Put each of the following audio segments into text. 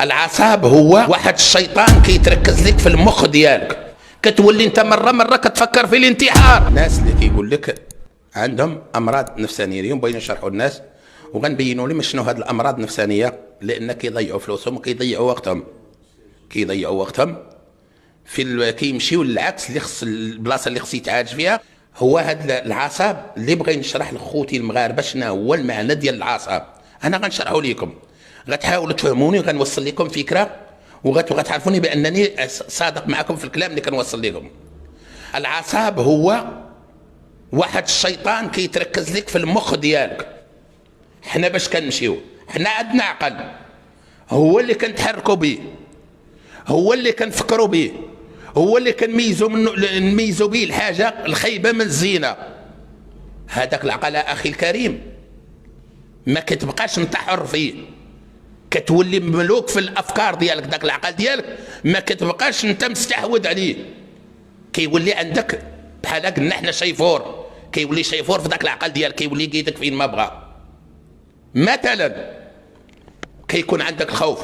العصاب هو واحد الشيطان كيتركز لك في المخ ديالك، كتولي انت مره كتفكر في الانتحار. الناس اللي كيقول لك عندهم امراض نفسانيه اليوم بغينا نشرحوا للناس وغنبينوا لهم شنو هاد الامراض النفسانيه، لان كيضيعوا فلوسهم وكيضيعوا وقتهم في كيمشيو للعكس اللي خص البلاصه اللي خص يتعالج فيها. هو هاد العصاب اللي بغي نشرح لخوتي المغاربه شنو هو المعنى ديال العصاب، انا غنشرحه لكم، غتحاولوا تفهموني، غنوصل لكم فكره وغتعرفوني بانني صادق معكم في الكلام اللي كنوصل لكم. العصاب هو واحد الشيطان كيتركز لك في المخ ديالك. حنا باش كنمشيو، حنا عندنا عقل، هو اللي كنتحركوا به، هو اللي كنفكروا به، هو اللي نميزوا به الحاجه الخايبه من الزينه. هذاك العقل اخي الكريم ما كتبقاش انت حر فيه، كتولي مملوك في الافكار ديالك. داك العقل ديالك ما كتبقاش انت مستحوذ عليه، كيولي عندك بحال قلنا حنا شيفور، كيولي شيفور في داك العقل ديالك، كيولي يقيدك فين ما بغا. مثلا كيكون عندك الخوف،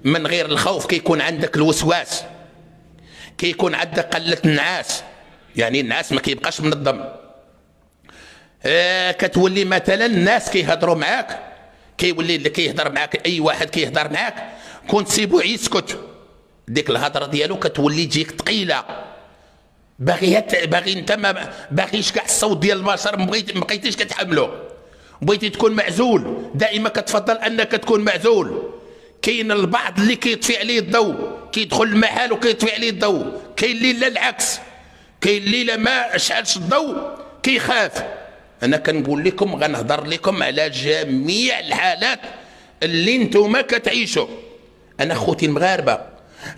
من غير الخوف كيكون عندك الوسواس، كيكون عندك قله النعاس، يعني النعاس ما كيبقاش منظم. كتولي مثلا الناس كيهضروا معاك، كيولي اللي كيهضر معاك اي واحد كيهضر معاك كون تسيبو يسكت، ديك الهضره ديالو كتولي تجيك ثقيله، باغي انت ما باغيش كاع الصوت ديال البشر، ما بقيتيش كتحملو، بغيتي تكون معزول، دائما كتفضل انك تكون معزول. كاين البعض اللي كيطفي عليه الضوء، كيدخل المحل وكيطفي عليه الضوء، كاين اللي لا العكس، كاين اللي لا ما اشعلش الضوء كيخاف. انا كنقول لكم غنهضر لكم على جميع الحالات اللي نتوما كتعيشوا. انا خوتي المغاربه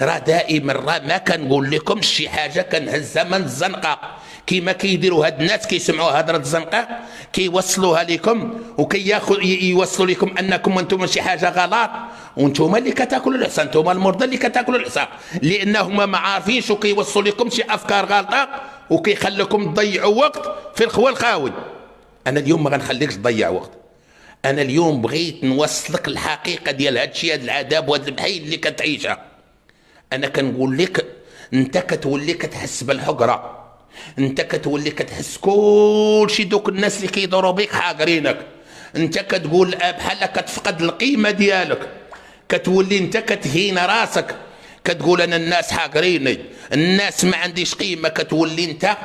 راه دائما ما كنقول لكم شي حاجه كنهزها من الزنقه، كيما كيديروا هاد الناس كيسمعوا هضره الزنقه كيوصلوها لكم يوصلوا لكم انكم انتم شي حاجه غلط، وانتم اللي كتاكلوا العصا، انتم المرضى اللي كتاكلوا العصا، لانهم ما عارفينش وكيوصلوا لكم شي افكار غلطه وكيخليكم تضيعوا وقت في الخوى الخاوي. انا اليوم ما غنخليكش تضيع وقت، انا اليوم بغيت نوصلك الحقيقه ديال هاد الشيء، هاد العذاب وهاد البحيل اللي كتعيشها. انا كنقول لك انت كتولي كتحس بالحقره، انت كتولي كتحس كلشي دوك الناس اللي كيدوروا بك حاقرينك، انت كتقول بحال كتفقد القيمه ديالك، كتولي انت كتهين راسك، كتقول انا الناس حاقريني، الناس ما عنديش قيمه، كتولي انت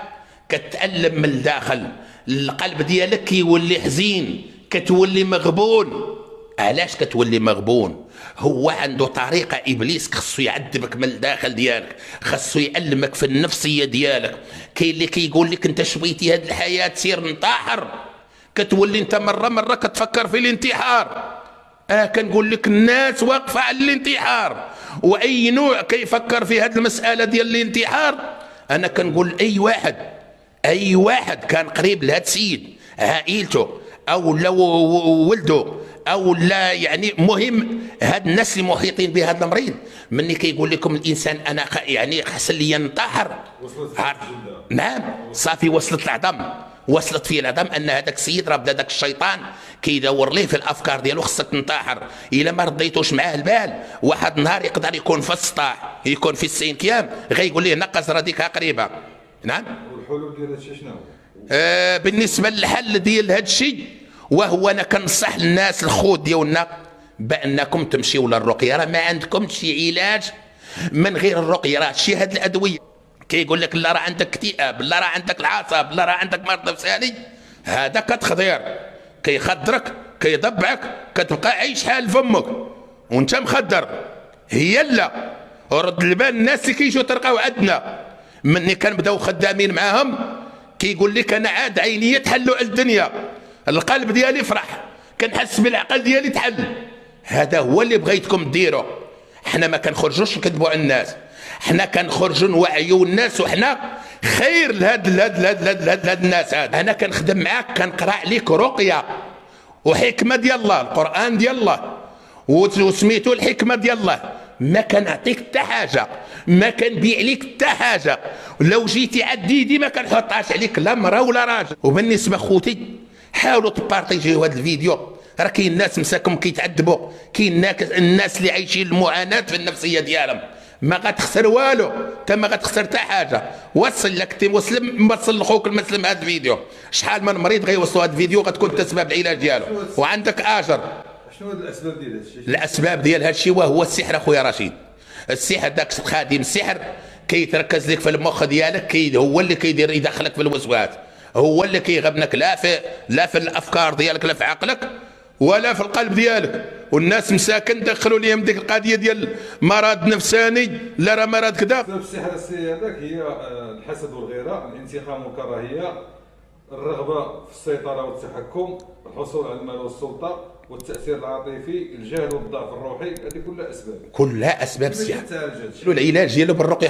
كتألم من الداخل، القلب ديالك كيولي حزين، كتولي مغبون. علاش كتولي مغبون؟ هو عنده طريقه ابليس خصو يعذبك من الداخل ديالك، خصو يألمك في النفسيه ديالك. كاين اللي كيقول لك انت شويتي هاد الحياه سير انتحر، كتولي انت مره كتفكر في الانتحار. كنقول لك الناس واقفه على الانتحار، واي نوع كيفكر في هاد المساله ديال الانتحار. انا كنقول اي واحد كان قريب لهاد السيد، عائلته او لو ولده او لا، يعني مهم هاد الناس اللي محيطين بهذا المريض، مني كيقول لكم الانسان انا يعني خاص لي ننتحر، نعم صافي وصلت فيه العظم ان هذاك السيد راه بدا داك الشيطان كيدور ليه في الافكار ديالو خصك تنتحر. الا ما رديتوش معاه البال، واحد النهار يقدر يكون في السطاح، يكون في السينكيام، غيقول ليه نقص راه ديك قريبه. نعم. والحلول ديال هادشي شنو هو؟ بالنسبه للحل ديال هذا الشيء، وهو انا كنصح الناس الخوت ديالنا بانكم تمشيو للرقيه، راه ما عندكم شي علاج من غير الرقيه، راه شي هاد الادويه كيقول لك لا راه عندك اكتئاب، لا راه عندك العصب، لا راه عندك مرض نفساني، هذا كتخدير، كيخدرك كيضبعك، كتبقى عايش حال فمك وانت مخدر. هي لا رد البال الناس اللي كيجيو ترقاو عندنا مني كنبداو خدامين معاهم، كيقول لك انا عاد عينيا تحلوا على الدنيا، القلب ديالي فرح، كنحس بالعقل ديالي تحل. هذا هو اللي بغيتكم ديروا. حنا ما كنخرجوش نكذبوا على الناس، حنا كنخرجوا نوعيوا الناس، وحنا خير لهاد الناس. هذا انا كنخدم معاك، كنقرا عليك رقيه وحكمه ديال الله، القران ديال الله وسميتو الحكمه ديال الله، ما كنعطيك حتى حاجه، ما كنبيع لك حتى حاجه، لو جيتي عديدي ما كنحطهاش عليك لا مرا ولا راجل. وبالنسبه خوتي حاولوا تبارطيجيو هذا الفيديو، راه كاين ناس مساكم كيتعذبوا، كاين الناس اللي عايشين المعاناه في النفسيه ديالهم. ما غتخسر والو، انت ما غتخسر حتى حاجه. وصل لك تيمسلم، وصل لخوك المسلم هذا الفيديو. شحال من مريض غيوصلوا هذا الفيديو غتكون انت سبب العلاج ديالو وعندك اجر. شنو هاد الاسباب ديال هادشي؟ الاسباب ديال هذا الشيء وهو السحر اخويا رشيد. السحر داك خادم السحر كيتركز لك في المخ ديالك، هو اللي كيدير يدخلك في الوسواس، هو اللي كيغبنك لا في الافكار ديالك، لا في عقلك ولا في القلب ديالك. والناس مساكن دخلوا ليهم ديك القضيه ديال مرض نفساني، لا راه مرض كذا. سبب السحر السي هذاك هي الحسد والغيره، الانتقام والكراهيه، الرغبه في السيطره والتحكم، الحصول على المال والسلطه، والتاثير العاطفي، الجهل والضعف الروحي. هذه كلها اسباب كلها اسباب السحر. كيفاش تعالج هادشي؟ العلاج ديالو بالرقيه.